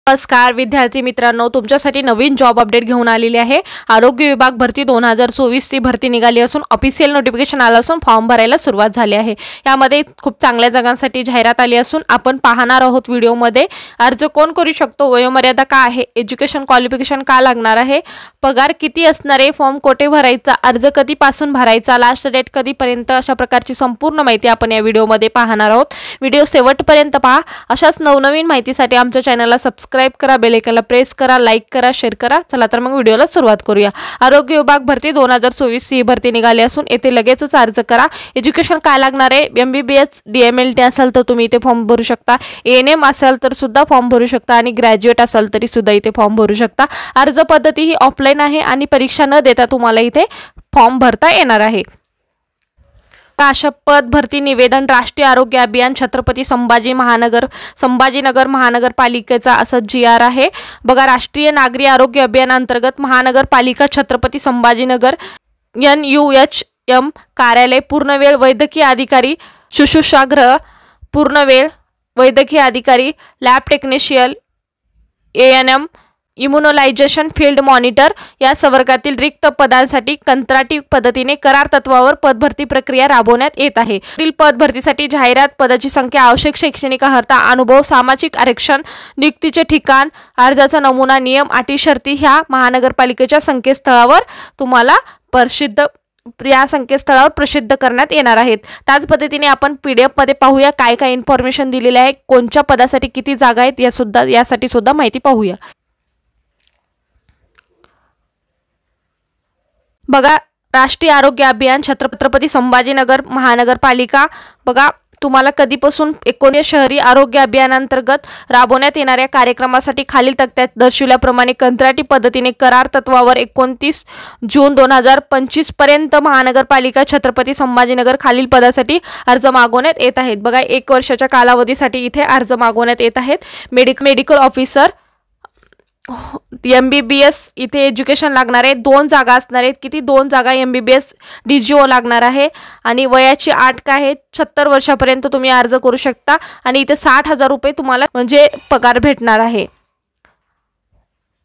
नमस्कार विद्यार्थी मित्रांनो, तुमच्यासाठी नवीन जॉब अपडेट घेऊन आलेली आहे। आरोग्य विभाग भरती 2024 ची भरती निघाली असून ऑफिशियल नोटिफिकेशन आलं असून फॉर्म भरायला सुरुवात झाली आहे। यामध्ये खूप चांगल्या जागांसाठी जाहिरात आली असून आपण पाहणार आहोत व्हिडिओमध्ये। अर्ज कोण करू शकतो, वयोमर्यादा काय आहे, एज्युकेशन क्वालिफिकेशन काय लागणार आहे, पगार किती असणार आहे, फॉर्म कोठे भरायचा, अर्ज कधीपासून भरायचा, लास्ट डेट कधीपर्यंत, अशा प्रकारची संपूर्ण माहिती आपण या व्हिडिओमध्ये पाहणार आहोत। व्हिडिओ शेवटपर्यंत पहा। अशाच नवनवीन माहितीसाठी आमच्या चॅनलला सबस्क्राइब करा, बेल आयकॉनला प्रेस करा, लाईक करा, शेअर करा। चला तर मग व्हिडिओला सुरुवात करूया। आरोग्य विभाग भरती 2024 ही भरती निघाली असून येथे लगेचच अर्ज करा। एज्युकेशन काय लागणार आहे, MBBS DMLT असेल तर तुम्ही इथे फॉर्म भरू शकता, ANM असेल तर सुद्धा फॉर्म भरू शकता आणि ग्रॅज्युएट असेल तरी सुद्धा इथे फॉर्म भरू शकता। अर्ज पद्धती ही ऑफलाइन आहे आणि परीक्षा न देता तुम्हाला इथे फॉर्म भरता येणार आहे। अशा पद भरती निवेदन राष्ट्रीय आरोग्य अभियान छत्रपती संभाजीनगर महानगरपालिकेचा असं GR आहे। बघा, राष्ट्रीय नागरी आरोग्य अभियान अंतर्गत महानगरपालिका छत्रपती संभाजीनगर NUHM कार्यालय पूर्णवेळ वैद्यकीय अधिकारी, शुश्रूषागृह पूर्णवेळ वैद्यकीय अधिकारी, lab technician, ANM, immunization field monitor या संवर्गातील रिक्त पदांसाठी कंत्राटी पद्धतीने करार तत्वावर पदभरती प्रक्रिया राबवण्यात येत आहे। पुढील पदभरतीसाठी जाहिरात, पदाची संख्या, आवश्यक शैक्षणिक अर्हता, अनुभव, सामाजिक आरक्षण, नियुक्तीचे ठिकाण, अर्जाचा नमुना, नियम, अटी, शर्ती ह्या महानगरपालिकेच्या संकेतस्थळावर तुम्हाला संकेतस्थळावर प्रसिद्ध करण्यात येणार आहेत। त्याच पद्धतीने आपण PDF मध्ये पाहूया काय काय इन्फॉर्मेशन दिलेली आहे, कोणत्या पदासाठी किती जागा आहेत यासाठी सुद्धा माहिती पाहूया। बघा, राष्ट्रीय आरोग्य अभियान छत्रपती संभाजीनगर महानगरपालिका, बघा तुम्हाला कधीपासून 19 शहरी आरोग्य अभियानांतर्गत राबवण्यात येणाऱ्या कार्यक्रमासाठी खालील तक्त्यात दर्शविल्याप्रमाणे कंत्राटी पद्धतीने करार तत्वावर 29 जून 2025 पर्यंत महानगरपालिका छत्रपती संभाजीनगर खालील पदासाठी अर्ज मागवण्यात येत आहेत। बघा, 1 वर्षाच्या कालावधीसाठी इथे अर्ज मागवण्यात येत आहेत। मेडिकल ऑफिसर, MBBS इथे एज्युकेशन लागणार आहे। 2 जागा असणार आहेत। किती? 2 जागा MBBS DGO लागणार आहे आणि वयाची अट काय आहे, 70 वर्षापर्यंत तुम्ही अर्ज करू शकता आणि इथे 60,000 रुपये तुम्हाला म्हणजे पगार भेटणार आहे।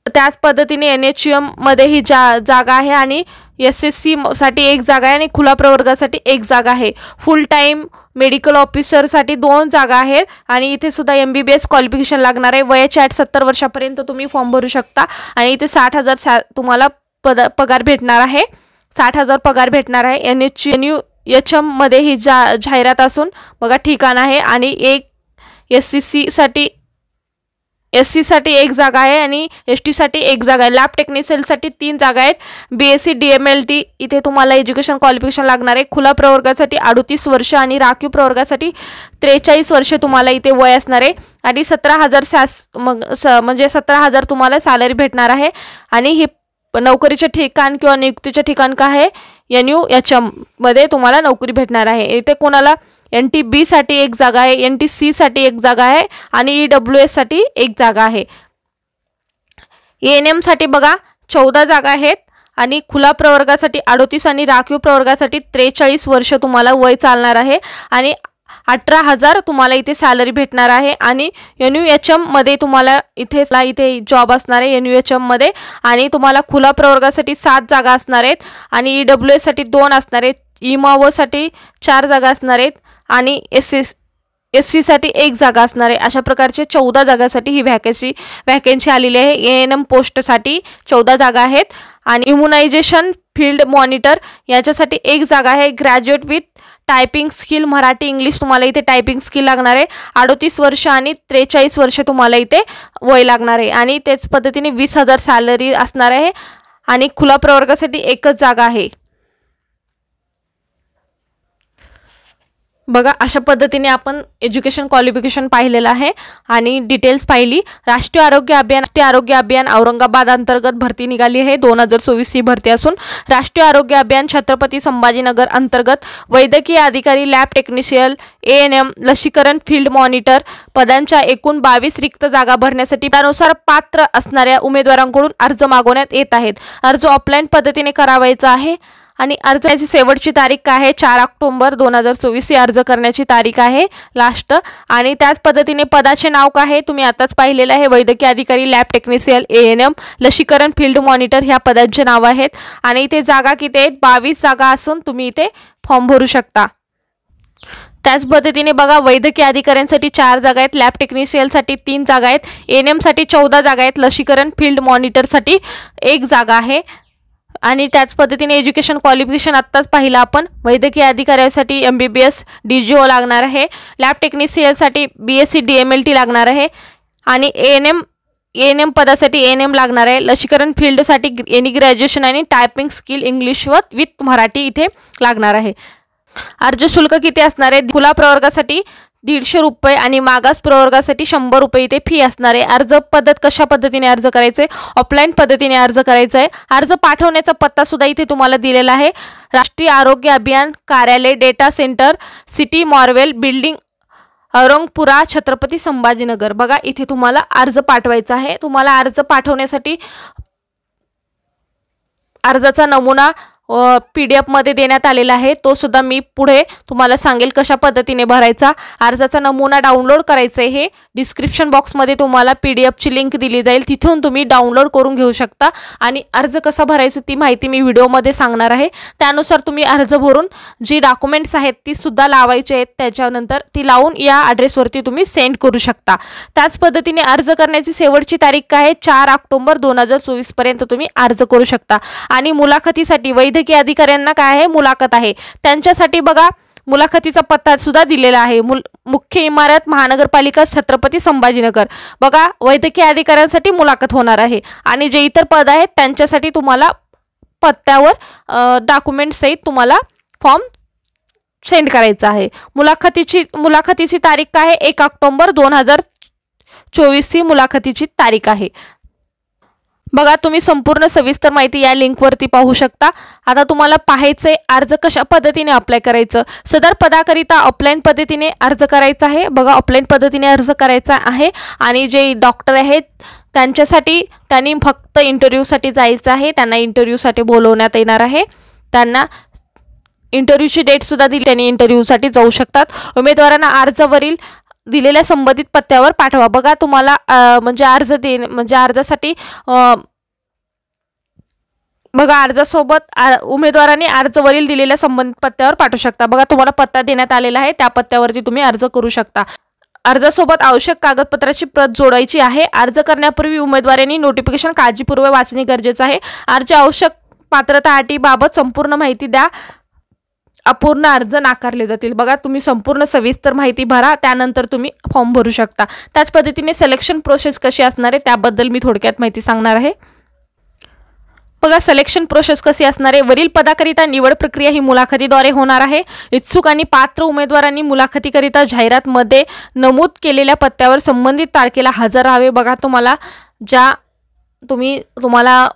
त्याच पद्धतीने NHM मध्ये ही जागा आहे आणि SSC साठी 1 जागा आहे आणि खुला प्रवर्गासाठी 1 जागा आहे। फुल टाइम मेडिकल ऑफिसर साठी 2 जागा आहेत आणि इथे सुद्धा MBBS क्वालिफिकेशन लागणार आहे। वयाची अट 70 वर्षापर्यंत तुम्ही फॉर्म भरू शकता आणि इथे 60,000 तुम्हाला पगार भेटणार आहे। 60,000 पगार भेटणार आहे। NUHM मध्ये ही जाहिरात असून बघा ठिकाण आहे आणि एक SC साठी 1 जागा आहे आणि ST साठी 1 जागा आहे। लॅब टेक्निशियन साठी 3 जागा आहेत। BSc DMLT इथे तुम्हाला एज्युकेशन क्वालिफिकेशन लागणार आहे। खुला प्रवर्गासाठी 38 वर्ष आणि राखीव प्रवर्गासाठी 43 वर्ष तुम्हाला इथे वय असणार आहे आणि 17,000 म्हणजे 17,000 तुम्हाला सॅलरी भेटणार आहे आणि ही नोकरीचे ठिकाण किंवा नियुक्तीचे ठिकाण काय आहे, NUHM मध्ये तुम्हाला नोकरी भेटणार आहे। इथे कोणाला NTB साठी 1 जागा आहे, NTC साठी 1 जागा आहे आणि EWS साठी 1 जागा आहे। ANM साठी बघा 14 जागा आहेत आणि खुला प्रवर्गासाठी 38 आणि राखीव प्रवर्गासाठी 43 वर्ष तुम्हाला वय चालणार आहे आणि 18,000 तुम्हाला इथे सॅलरी भेटणार आहे आणि NUHM मध्ये तुम्हाला इथे जॉब असणार आहे NUHM मध्ये आणि तुम्हाला खुला प्रवर्गासाठी 7 जागा असणार आहेत आणि EWS साठी 2 असणार आहेत। IMAW साठी 4 जागा असणार आहेत आणि SC साठी 1 जागा असणार आहे। अशा प्रकारचे 14 जागांसाठी ही वॅकन्सी आलेली आहे। ANM पोस्टसाठी 14 जागा आहेत आणि इम्युनायझेशन फील्ड मॉनिटर याच्यासाठी 1 जागा आहे। Graduate with typing skill Marathi English तुम्हाला इथे टायपिंग स्किल लागणार आहे। 38 वर्ष आणि 43 वर्ष तुम्हाला इथे वय लागणार आहे आणि त्याच पद्धतीने 20,000 सॅलरी असणार आहे आणि खुला प्रवर्गासाठी 1च जागा आहे। बघा, अशा पद्धतीने आपण एज्युकेशन क्वालिफिकेशन पाहिलेलं आहे आणि डिटेल्स पाहिली। राष्ट्रीय आरोग्य अभियान औरंगाबाद अंतर्गत भरती निघाली आहे। 2024 ही भरती असून राष्ट्रीय आरोग्य अभियान छत्रपती संभाजीनगर अंतर्गत वैद्यकीय अधिकारी, लॅब टेक्निशियन, ANM, लसीकरण फील्ड मॉनिटर पदांच्या एकूण 22 रिक्त जागा भरण्यासाठी त्यानुसार पात्र असणाऱ्या उमेदवारांकडून अर्ज मागवण्यात येत आहेत। अर्ज ऑफलाईन पद्धतीने करावायचा आहे आणि अर्जाची शेवटची तारीख काय आहे 4 ऑक्टोबर 2024 ही अर्ज करण्याची तारीख आहे लास्ट। आणि त्याच पद्धतीने पदाचे नाव काय आहे तुम्ही आताच पाहिलेलं आहे, वैद्यकीय अधिकारी, लॅब टेक्निशियन, ANM, लसीकरण फील्ड मॉनिटर ह्या पदांचे नाव आहेत। आणि इथे जागा किती आहेत 22 जागा असून तुम्ही इथे फॉर्म भरू शकता। त्याच पद्धतीने बघा वैद्यकीय अधिकाऱ्यांसाठी 4 जागा आहेत, लॅब टेक्निशियनसाठी 3 जागा आहेत, ANM साठी 14 जागा आहेत, लसीकरण फील्ड मॉनिटरसाठी 1 जागा आहे। आणि त्याच पद्धतीने एज्युकेशन क्वालिफिकेशन आत्ताच पाहिलं आपण, वैद्यकीय अधिकाऱ्यासाठी MBBS DGO लागणार आहे, लॅब टेक्निशियनसाठी BSc DMLT लागणार आहे आणि ANM पदासाठी ANM लागणार आहे, लसीकरण फील्डसाठी एनी ग्रॅज्युएशन आणि typing skill English with Marathi इथे लागणार आहे। अर्ज शुल्क किती असणार आहे खुला प्रवर्गासाठी 150 रुपये आणि मागास प्रवर्गासाठी 100 रुपये इथे फी असणार आहे। अर्ज पद्धत कशा पद्धतीने अर्ज करायचे, ऑफलाईन पद्धतीने अर्ज करायचा आहे। अर्ज पाठवण्याचा पत्ता सुद्धा इथे तुम्हाला दिलेला आहे, राष्ट्रीय आरोग्य अभियान कार्यालय, data centre, city Marvel building, Aurangpura, Chhatrapati Sambhajinagar. बघा इथे तुम्हाला अर्ज पाठवायचा आहे। तुम्हाला अर्ज पाठवण्यासाठी अर्जाचा नमुना PDF मध्ये देण्यात आलेला आहे, तो सुद्धा मी पुढे तुम्हाला सांगेल कशा पद्धतीने भरायचा। अर्जाचा नमुना डाउनलोड करायचा आहे, हे डिस्क्रिप्शन बॉक्समध्ये तुम्हाला PDF ची लिंक दिली जाईल, तिथून तुम्ही डाउनलोड करून घेऊ शकता। आणि अर्ज कसा भरायचा ती माहिती मी व्हिडिओमध्ये सांगणार आहे, त्यानुसार तुम्ही अर्ज भरून जी डॉक्युमेंट्स आहेत ती सुद्धा लावायची आहेत, त्याच्यानंतर ती लावून या ॲड्रेसवरती तुम्ही सेंड करू शकता। त्याच पद्धतीने अर्ज करण्याची शेवटची तारीख काय आहे 4 ऑक्टोबर 2024 पर्यंत तुम्ही अर्ज करू शकता। आणि मुलाखतीसाठी वैद्यकीय अधिकाऱ्यांना काय आहे मुलाखत आहे, त्यांच्यासाठी बघा मुलाखतीचा पत्ता सुद्धा दिलेला आहे, मुख्य इमारत महानगरपालिका छत्रपती संभाजीनगर। बघा वैद्यकीय अधिकाऱ्यांसाठी मुलाखत होणार आहे आणि जे इतर पद आहेत त्यांच्यासाठी तुम्हाला पत्त्यावर डॉक्युमेंट सहित तुम्हाला फॉर्म सेंड करायचा आहे। मुलाखतीची तारीख काय आहे 1 ऑक्टोबर 2024 ही मुलाखतीची तारीख आहे। बघा तुम्ही संपूर्ण सविस्तर माहिती या लिंकवरती पाहू शकता। आता तुम्हाला पाहायचे अर्ज कशा पद्धतीने अप्लाय करायचं, सदर पदाकरिता ऑफलाईन पद्धतीने अर्ज करायचा आहे। बघा ऑफलाईन पद्धतीने अर्ज करायचा आहे आणि जे डॉक्टर आहेत त्यांनी फक्त इंटरव्ह्यूसाठी जायचं आहे, त्यांना इंटरव्ह्यूसाठी बोलवण्यात येणार आहे, त्यांना इंटरव्ह्यूची डेट सुद्धा दिली, त्यांनी इंटरव्ह्यूसाठी जाऊ शकतात। उमेदवारांना अर्जावरील दिलेल्या संबंधित पत्त्यावर पाठवा। बघा तुम्हाला अर्जासाठी बघा अर्जासोबत उमेदवारांनी अर्जवरील दिलेल्या संबंधित पत्त्यावर पाठवू शकता। बघा तुम्हाला पत्ता देण्यात आलेला आहे, त्या पत्त्यावरती तुम्ही अर्ज करू शकता। अर्जासोबत आवश्यक कागदपत्राची प्रत जोडायची आहे। अर्ज करण्यापूर्वी उमेदवारांनी नोटिफिकेशन काळजीपूर्वक वाचणे गरजेचे आहे। अर्ज आवश्यक पात्रता अटीबाबत संपूर्ण माहिती द्या, अपूर्ण अर्ज नाकारले जातील। बघा तुम्ही संपूर्ण सविस्तर माहिती भरा, त्यानंतर तुम्ही फॉर्म भरू शकता। त्याच पद्धतीने सिलेक्शन प्रोसेस कशी असणार आहे त्याबद्दल मी थोडक्यात माहिती सांगणार आहे। बघा सिलेक्शन प्रोसेस कशी असणार आहे, वरील पदाकरिता निवड प्रक्रिया ही मुलाखतीद्वारे होणार आहे। इच्छुक आणि पात्र उमेदवारांनी मुलाखतीकरिता जाहिरातमध्ये नमूद केलेल्या पत्त्यावर संबंधित तारखेला हजर राहावे। बघा तुम्हाला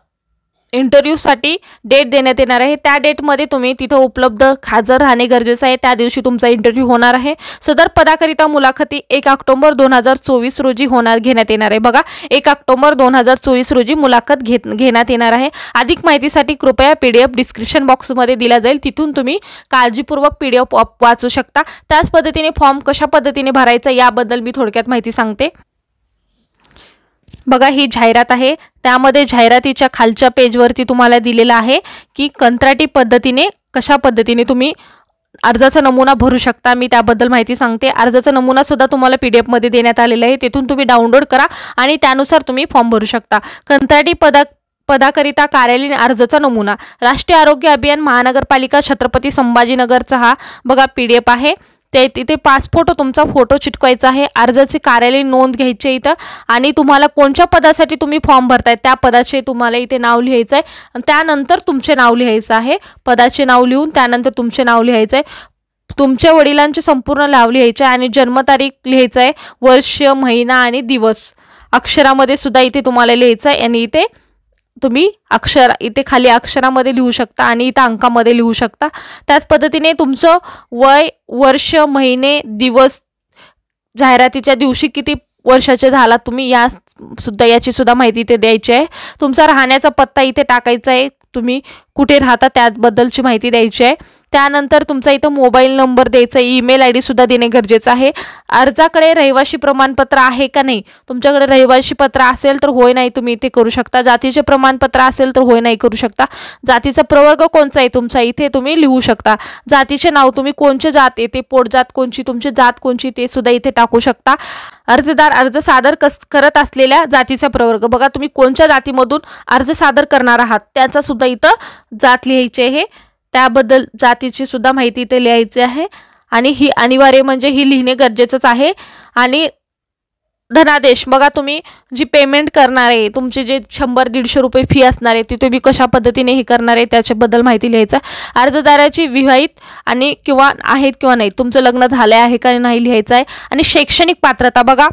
इंटरव्ह्यूसाठी डेट देण्यात येणार आहे, त्या डेटमध्ये तुम्ही तिथे उपलब्ध हजर राहणे गरजेचे आहे, त्या दिवशी तुमचा इंटरव्ह्यू होणार आहे। सदर पदाकरिता मुलाखती 1 ऑक्टोबर 2024 रोजी घेण्यात येणार आहे। बघा 1 ऑक्टोबर 2024 रोजी मुलाखत घेण्यात येणार आहे। अधिक माहितीसाठी कृपया PDF डिस्क्रिप्शन बॉक्समध्ये दिला जाईल, तिथून तुम्ही काळजीपूर्वक PDF वाचू शकता। त्याच पद्धतीने फॉर्म कशा पद्धतीने भरायचा याबद्दल मी थोडक्यात माहिती सांगते। बघा ही जाहिरात आहे, त्यामध्ये जाहिरातीच्या खालच्या पेजवरती तुम्हाला दिलेला आहे की कंत्राटी पद्धतीने कशा पद्धतीने तुम्ही अर्जाचा नमुना भरू शकता, मी त्याबद्दल माहिती सांगते। अर्जाचा नमुना सुद्धा तुम्हाला PDF मध्ये देण्यात आलेला आहे, तिथून तुम्ही डाउनलोड करा आणि त्यानुसार तुम्ही फॉर्म भरू शकता। कंत्राटी पदाकरिता कार्यालयीन अर्जाचा नमुना, राष्ट्रीय आरोग्य अभियान महानगरपालिका छत्रपती संभाजीनगरचा हा बघा PDF आहे। तिथे 5 फोटो तुमचा फोटो चिटकवायचा आहे, अर्जाची कार्यालयीन नोंद घ्यायची इथं आणि तुम्हाला कोणत्या पदासाठी तुम्ही फॉर्म भरताय त्या पदाचे तुम्हाला इथे नाव लिहायचं आहे आणि त्यानंतर तुमचे नाव लिहायचं आहे। पदाचे नाव लिहून त्यानंतर तुमचे नाव लिहायचं आहे, तुमच्या वडिलांचे संपूर्ण नाव लिहायचे आणि जन्मतारीख लिहायचं आहे, वर्ष, महिना आणि दिवस अक्षरामध्ये सुद्धा इथे तुम्हाला लिहायचं आहे आणि इथे तुम्ही इथे खाली अक्षरामध्ये लिहू शकता आणि इथे अंकामध्ये लिहू शकता। त्याच पद्धतीने तुमचं वय, वर्ष, महिने, दिवस, जाहिरातीच्या दिवशी किती वर्षाचे झाला तुम्ही याची सुद्धा माहिती इथे द्यायची आहे। तुमचा राहण्याचा पत्ता इथे टाकायचा आहे, तुम्ही कुठे राहता त्याबद्दलची माहिती द्यायची आहे। त्यानंतर तुमचा इथं मोबाईल नंबर द्यायचा, ईमेल आयडी सुद्धा देणे गरजेचं आहे। अर्जाकडे रहिवासी प्रमाणपत्र आहे का नाही, तुमच्याकडे रहिवासी पत्र असेल तर होय नाही तुम्ही इथे करू शकता। जातीचे प्रमाणपत्र असेल तर होय नाही करू शकता। जातीचा प्रवर्ग कोणता आहे तुमचा इथे तुम्ही लिहू शकता। जातीचे नाव तुम्ही कोणचे जात येते, पोटजात कोणची, तुमची जात कोणची ते सुद्धा इथे टाकू शकता। अर्जदार अर्ज सादर करत असलेल्या जातीचा प्रवर्ग, बघा तुम्ही कोणत्या जातीमधून अर्ज सादर करणार आहात त्याचा सुद्धा इथं जात लिहायची आहे, त्याबद्दल जातीची सुद्धा माहिती इथे लिहायची आहे। आणि ही अनिवार्य म्हणजे ही लिहिणे गरजेचंच आहे। आणि धनादेश, बघा तुम्ही जी पेमेंट करणार आहे, तुमचे जे 100-150 रुपये फी असणार आहे ती तुम्ही कशा पद्धतीने हे करणार आहे त्याच्याबद्दल माहिती लिहायचं। अर्जदाराची विवाहित आणि किंवा आहेत किंवा नाही, तुमचं लग्न झालं आहे का नाही लिहायचं आहे। आणि शैक्षणिक पात्रता, बघा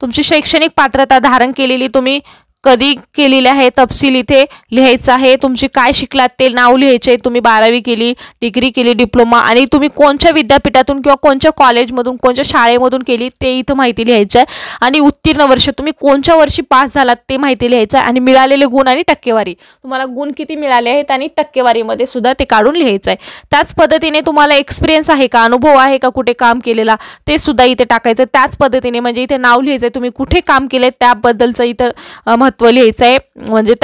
तुमची शैक्षणिक पात्रता धारण केलेली तुम्ही कधी केलेले आहे तपशील इथे लिहायचा आहे। तुमची काय शिकलात ते नाव लिहायचे, तुम्ही 12वी केली, डिग्री केली, डिप्लोमा, आणि तुम्ही कोणत्या विद्यापीठातून किंवा कोणत्या कॉलेजमधून कोणत्या शाळेमधून केली ते इथं माहिती लिहायचं आहे। आणि उत्तीर्ण वर्ष, तुम्ही कोणत्या वर्षी पास झालात ते माहिती लिहायचं आहे। आणि मिळालेले गुण आणि टक्केवारी, तुम्हाला गुण किती मिळाले आहेत आणि टक्केवारीमध्ये सुद्धा ते काढून लिहायचं आहे। त्याच पद्धतीने तुम्हाला एक्सपिरियन्स आहे का, अनुभव आहे का कुठे काम केलेला ते सुद्धा इथे टाकायचं। त्याच पद्धतीने म्हणजे इथे नाव लिहायचं आहे, तुम्ही कुठे काम केले त्याबद्दलचं इथं महत्त्व लिहायचं आहे, म्हणजे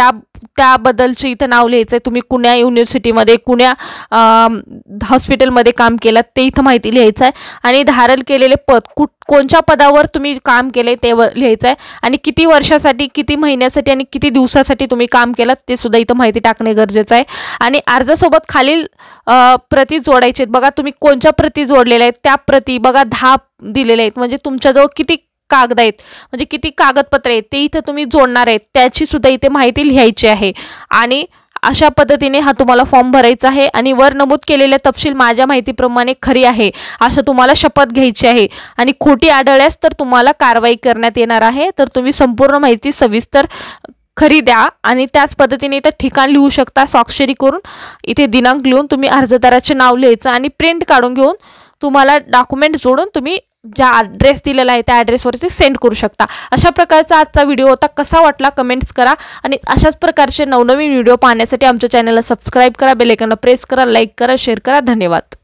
त्याबद्दलचे इथं नाव लिहायचं आहे। तुम्ही कुण्या युनिव्हर्सिटीमध्ये कुण्या हॉस्पिटलमध्ये काम केलं ते इथं माहिती लिहायचं आहे। आणि धारण केलेले पद, कोणत्या पदावर तुम्ही काम केले ते लिहायचं आहे। आणि किती वर्षासाठी, किती महिन्यासाठी आणि किती दिवसासाठी तुम्ही काम केलं ते सुद्धा इथं माहिती टाकणे गरजेचं आहे। आणि अर्जासोबत खालील प्रती जोडायचे, बघा तुम्ही कोणत्या प्रती जोडलेल्या आहेत त्या प्रती बघा 10 दिलेल्या आहेत, म्हणजे तुमच्याजवळ किती कागद आहेत, म्हणजे किती कागदपत्र आहेत ते इथं तुम्ही जोडणार आहेत त्याची सुद्धा इथे माहिती लिहायची आहे। आणि अशा पद्धतीने हा तुम्हाला फॉर्म भरायचा आहे। आणि वर नमूद केलेले तपशील माझ्या माहितीप्रमाणे खरी आहे असं तुम्हाला शपथ घ्यायची आहे। आणि खोटी आढळल्यास तर तुम्हाला कारवाई करण्यात येणार आहे, तर तुम्ही संपूर्ण माहिती सविस्तर खरी द्या। आणि त्याच पद्धतीने इथं ठिकाण लिहू शकता, स्वाक्षरी करून इथे दिनांक लिहून तुम्ही अर्जदाराचे नाव लिहायचं आणि प्रिंट काढून घेऊन तुम्हाला डॉक्युमेंट जोडून तुम्ही ज्या ॲड्रेस दिलेला आहे त्या ॲड्रेसवरती सेंड करू शकता। अशा प्रकारचा आजचा व्हिडिओ होता, कसा वाटला कमेंट्स करा। आणि अशाच प्रकारचे नवनवीन व्हिडिओ पाहण्यासाठी आमच्या चॅनलला सबस्क्राईब करा, बेल आयकॉनला प्रेस करा, लाईक करा, शेअर करा। धन्यवाद।